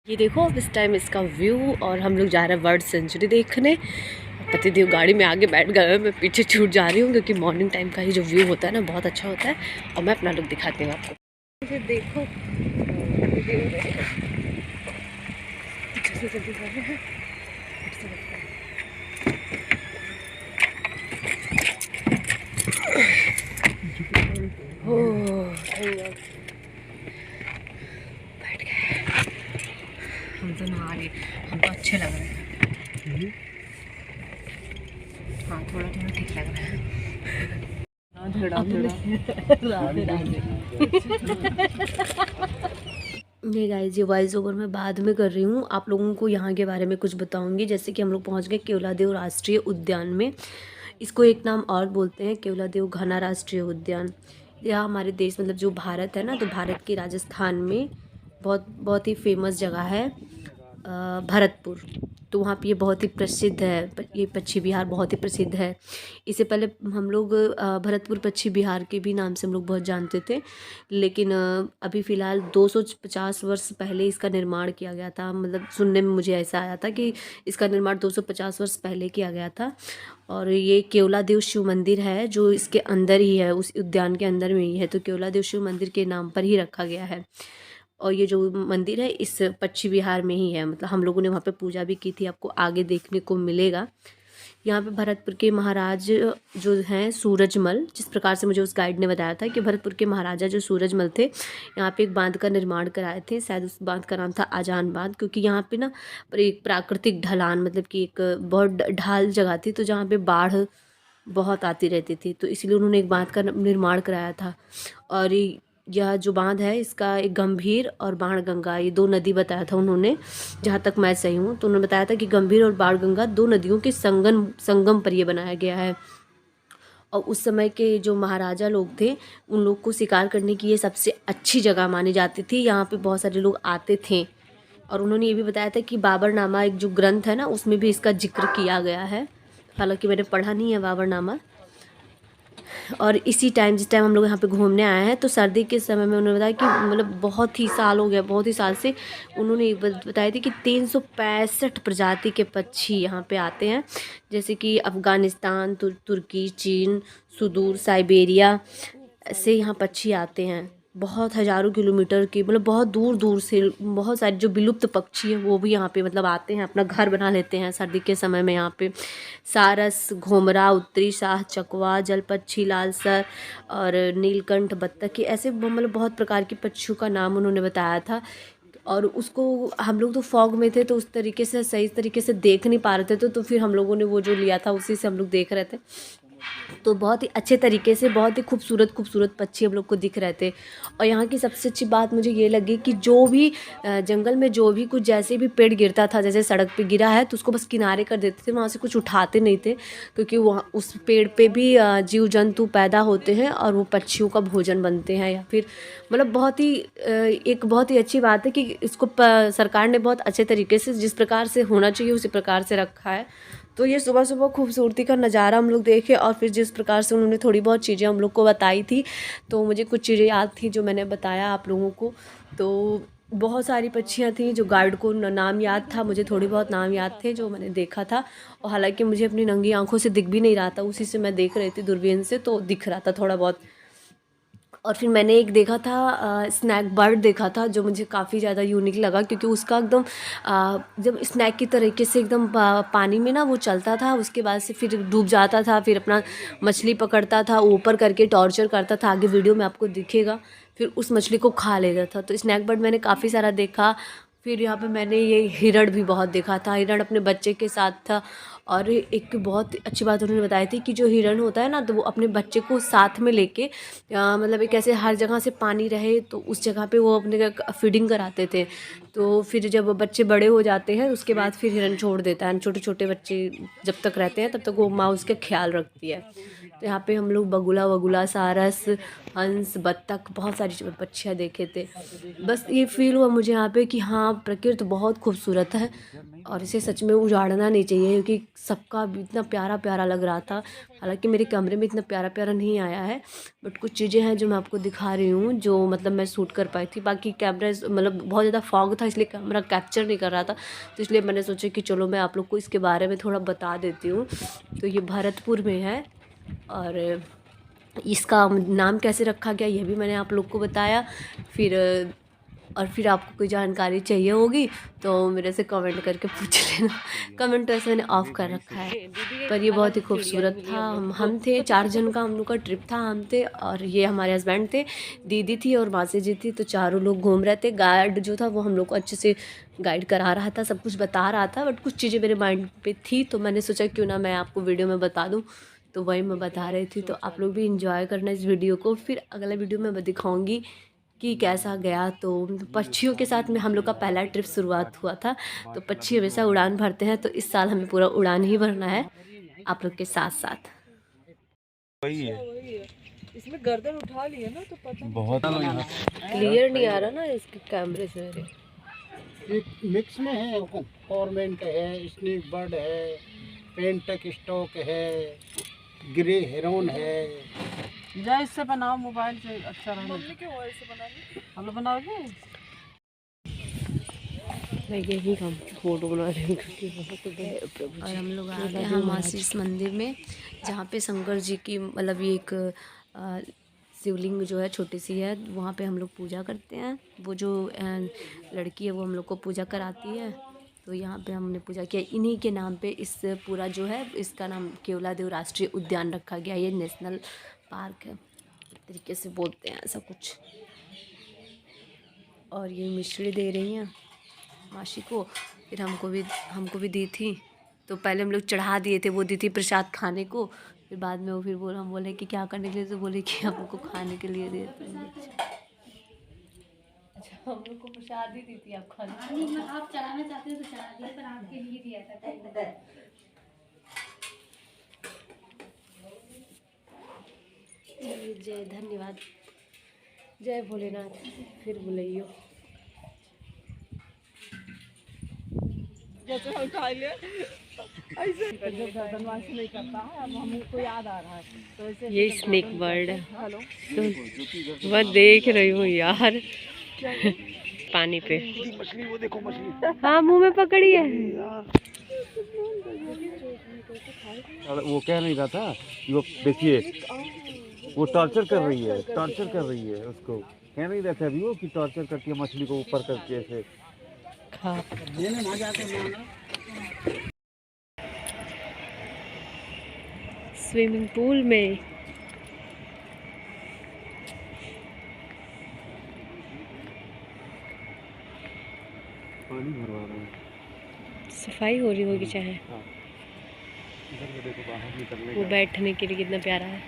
ये देखो अब इस टाइम इसका व्यू, और हम लोग जा रहे हैं बर्ड सेंचुरी देखने। पतिदेव गाड़ी में आगे बैठ गए, मैं पीछे छूट जा रही हूँ क्योंकि मॉर्निंग टाइम का ही जो व्यू होता है ना बहुत अच्छा होता है। और मैं अपना लुक दिखाती हूँ आपको। फिर देखो बैठ गए, हम तो नहा रहे, हम तो अच्छे लग रहे हैं। हाँ थोड़ा थोड़ा ठीक लग रहा है। ये गाइस, ये वॉइस ओवर मैं बाद में कर रही हूँ। आप लोगों को यहाँ के बारे में कुछ बताऊंगी। जैसे कि हम लोग पहुँच गए केवलादेव राष्ट्रीय उद्यान में। इसको एक नाम और बोलते हैं केवलादेव घना राष्ट्रीय उद्यान। यह हमारे देश मतलब जो भारत है ना, तो भारत के राजस्थान में बहुत बहुत ही फेमस जगह है भरतपुर। तो वहाँ पे ये बहुत ही प्रसिद्ध है, ये पक्षी विहार बहुत ही प्रसिद्ध है। इससे पहले हम लोग भरतपुर पक्षी विहार के भी नाम से हम लोग बहुत जानते थे, लेकिन अभी फ़िलहाल 250 वर्ष पहले इसका निर्माण किया गया था। मतलब सुनने में मुझे ऐसा आया था कि इसका निर्माण 250 वर्ष पहले किया गया था। और ये केवलादेव शिव मंदिर है जो इसके अंदर ही है, उस उद्यान के अंदर में ही है, तो केवलादेव शिव मंदिर के नाम पर ही रखा गया है। और ये जो मंदिर है इस पक्षी विहार में ही है। मतलब हम लोगों ने वहाँ पे पूजा भी की थी, आपको आगे देखने को मिलेगा। यहाँ पे भरतपुर के महाराज जो हैं सूरजमल, जिस प्रकार से मुझे उस गाइड ने बताया था कि भरतपुर के महाराजा जो सूरजमल थे, यहाँ पे एक बांध का निर्माण कराए थे। शायद उस बांध का नाम था आजान बांध, क्योंकि यहाँ पे ना एक प्राकृतिक ढलान, मतलब कि एक बहुत ढाल जगह थी, तो जहाँ पे बाढ़ बहुत आती रहती थी, तो इसलिए उन्होंने एक बांध का निर्माण कराया था। और यह जो बांध है इसका एक गंभीर और बाणगंगा, ये दो नदी बताया था उन्होंने, जहाँ तक मैं सही हूँ। तो उन्होंने बताया था कि गंभीर और बाणगंगा दो नदियों के संगम पर ये बनाया गया है। और उस समय के जो महाराजा लोग थे उन लोग को शिकार करने की ये सबसे अच्छी जगह मानी जाती थी। यहाँ पे बहुत सारे लोग आते थे। और उन्होंने ये भी बताया था कि बाबरनामा एक जो ग्रंथ है ना, उसमें भी इसका जिक्र किया गया है। हालांकि मैंने पढ़ा नहीं है बाबरनामा। और इसी टाइम जिस टाइम हम लोग यहाँ पे घूमने आए हैं, तो सर्दी के समय में उन्होंने बताया कि मतलब बहुत ही साल हो गया, बहुत ही साल से उन्होंने बताई थी कि 365 प्रजाति के पक्षी यहाँ पे आते हैं। जैसे कि अफ़गानिस्तान, तुर्की, चीन, सुदूर साइबेरिया से यहाँ पक्षी आते हैं। बहुत हज़ारों किलोमीटर की, मतलब बहुत दूर दूर से बहुत सारे जो विलुप्त पक्षी हैं वो भी यहाँ पे मतलब आते हैं, अपना घर बना लेते हैं सर्दी के समय में यहाँ पे। सारस, घोमरा, उत्तरी शाह, चकवा, जल पक्षी, लालसर और नीलकंठ, बत्तख, ऐसे मतलब बहुत प्रकार के पक्षियों का नाम उन्होंने बताया था। और उसको हम लोग तो फॉग में थे, तो उस तरीके से सही तरीके से देख नहीं पा रहे थे, तो फिर हम लोगों ने वो जो लिया था उसी से हम लोग देख रहे थे। तो बहुत ही अच्छे तरीके से बहुत ही खूबसूरत खूबसूरत पक्षी हम लोग को दिख रहे थे। और यहाँ की सबसे अच्छी बात मुझे ये लगी कि जो भी जंगल में जो भी कुछ जैसे भी पेड़ गिरता था, जैसे सड़क पे गिरा है तो उसको बस किनारे कर देते थे, वहाँ से कुछ उठाते नहीं थे, क्योंकि वहाँ उस पेड़ पे भी जीव जंतु पैदा होते हैं और वो पक्षियों का भोजन बनते हैं। या फिर मतलब बहुत ही एक बहुत ही अच्छी बात है कि इसको सरकार ने बहुत अच्छे तरीके से, जिस प्रकार से होना चाहिए उसी प्रकार से रखा है। तो ये सुबह सुबह खूबसूरती का नज़ारा हम लोग देखे, और फिर जिस प्रकार से उन्होंने थोड़ी बहुत चीज़ें हम लोग को बताई थी, तो मुझे कुछ चीज़ें याद थी जो मैंने बताया आप लोगों को। तो बहुत सारी पक्षियाँ थी जो गाइड को नाम याद था, मुझे थोड़ी बहुत नाम याद थे जो मैंने देखा था। और हालांकि मुझे अपनी नंगी आंखों से दिख भी नहीं रहा था, उसी से मैं देख रही थी दूरबीन से, तो दिख रहा था थोड़ा बहुत। और फिर मैंने एक देखा था स्नैक बर्ड देखा था, जो मुझे काफ़ी ज़्यादा यूनिक लगा, क्योंकि उसका एकदम जब स्नैक की तरीके से एकदम पानी में ना वो चलता था, उसके बाद से फिर डूब जाता था, फिर अपना मछली पकड़ता था, ऊपर करके टॉर्चर करता था, आगे वीडियो में आपको दिखेगा, फिर उस मछली को खा लेता था। तो स्नैक बर्ड मैंने काफ़ी सारा देखा। फिर यहाँ पे मैंने ये हिरण भी बहुत देखा था, हिरण अपने बच्चे के साथ था। और एक बहुत अच्छी बात उन्होंने बताई थी कि जो हिरण होता है ना, तो वो अपने बच्चे को साथ में लेके मतलब एक ऐसे हर जगह से पानी रहे तो उस जगह पे वो अपने फीडिंग कराते थे। तो फिर जब बच्चे बड़े हो जाते हैं उसके बाद फिर हिरण छोड़ देता है, छोटे छोटे बच्चे जब तक रहते हैं तब तक वो माँ उसका ख्याल रखती है। तो यहाँ पे हम लोग बगुला वगुला, सारस, हंस, बत्तख, बहुत सारी पक्षियाँ देखे थे। बस ये फील हुआ मुझे यहाँ पे कि हाँ प्रकृति बहुत खूबसूरत है। और इसे सच में उजाड़ना नहीं चाहिए, क्योंकि सबका इतना प्यारा प्यारा लग रहा था। हालांकि मेरे कमरे में इतना प्यारा प्यारा नहीं आया है, बट कुछ चीज़ें हैं जो मैं आपको दिखा रही हूँ, जो मतलब मैं शूट कर पाई थी। बाकी कैमरा मतलब बहुत ज़्यादा फॉग था, इसलिए कैमरा कैप्चर नहीं कर रहा था, तो इसलिए मैंने सोचा कि चलो मैं आप लोग को इसके बारे में थोड़ा बता देती हूँ। तो ये भरतपुर में है, और इसका नाम कैसे रखा गया ये भी मैंने आप लोग को बताया। फिर आपको कोई जानकारी चाहिए होगी तो मेरे से कमेंट करके पूछ लेना। कमेंट तो ऐसे मैंने ऑफ कर रखा है, पर ये बहुत ही खूबसूरत था। हम थे 4 जन का हम लोग का ट्रिप था। हम थे और ये हमारे हस्बैंड थे, दीदी थी और मासी जी थी। तो चारों लोग घूम रहे थे। गाइड जो था वो हम लोग को अच्छे से गाइड करा रहा था, सब कुछ बता रहा था, बट कुछ चीज़ें मेरे माइंड पे थी, तो मैंने सोचा क्यों ना मैं आपको वीडियो में बता दूँ, तो वही मैं बता रही थी। तो आप लोग भी इंजॉय करना इस वीडियो को। फिर अगला वीडियो में मैं दिखाऊंगी कि कैसा गया। तो पक्षियों के साथ में हम लोग का पहला ट्रिप शुरुआत हुआ था। तो पक्षी हमेशा उड़ान भरते हैं, तो इस साल हमें पूरा उड़ान ही भरना है आप लोग के साथ साथ। वही है, इसमें गर्दन उठा लिया ना तो पता बहुत क्लियर नहीं आ रहा ना इसके कैमरे से मेरे। एक मिक्स में है, फॉर्मेंट है, स्नेक बर्ड है, पेंटक स्टॉक है, ग्रे हेरोन है। जा इससे बनाओ, मोबाइल से अच्छा रहना। मम्मी के मोबाइल से बना ली, हम लोग बनाओगे। मैं यही काम फोटो बना रही हूँ क्योंकि बहुत। और हम लोग आ गए हम आशीष मंदिर में, जहाँ पे शंकर जी की मतलब ये एक शिवलिंग जो है छोटी सी है, वहाँ पे हम लोग पूजा करते हैं। वो जो लड़की है वो हम लोग को पूजा कराती है। तो यहाँ पे हमने पूजा किया। इन्हीं के नाम पे इस पूरा जो है इसका नाम केवलादेव राष्ट्रीय उद्यान रखा गया। ये नेशनल पार्क है, एक तरीके से बोलते हैं ऐसा कुछ। और ये मिश्री दे रही हैं मासी को, फिर हमको भी दी थी। तो पहले हम लोग चढ़ा दिए थे, वो दी थी प्रसाद खाने को। फिर बाद में वो फिर हम बोले कि क्या करने के लिए, तो बोले कि हमको खाने के लिए देते हैं। अच्छा हम लोग को प्रसाद ही दी थी, आप खाने आप चढ़ाना चाहते हो तो चढ़ा दिया, पर आपके लिए दिया था। जय धन्यवाद, जय भोलेनाथ। फिर बुलाइयो। जैसे हम खा लिया ऐसे जब बदमाशी नहीं करता है। अब हमको याद आ रहा है तो ऐसे। ये स्नेक बर्ड है, हेलो तो मैं देख रही हूँ यार पानी पे। मछली वो देखो, मछली हाँ मुंह में पकड़ी है। वो कह नहीं रहा था, वो देखिए वो टॉर्चर कर रही है उसको। कह नहीं रहा था अभी वो कि टॉर्चर करती है मछली को ऊपर करके ऐसे। स्विमिंग पूल में पानी भरवा रहे हैं, सफाई हो रही होगी चाहे। इधर देखो बाहर निकलने वो बैठने के लिए कितना प्यारा है।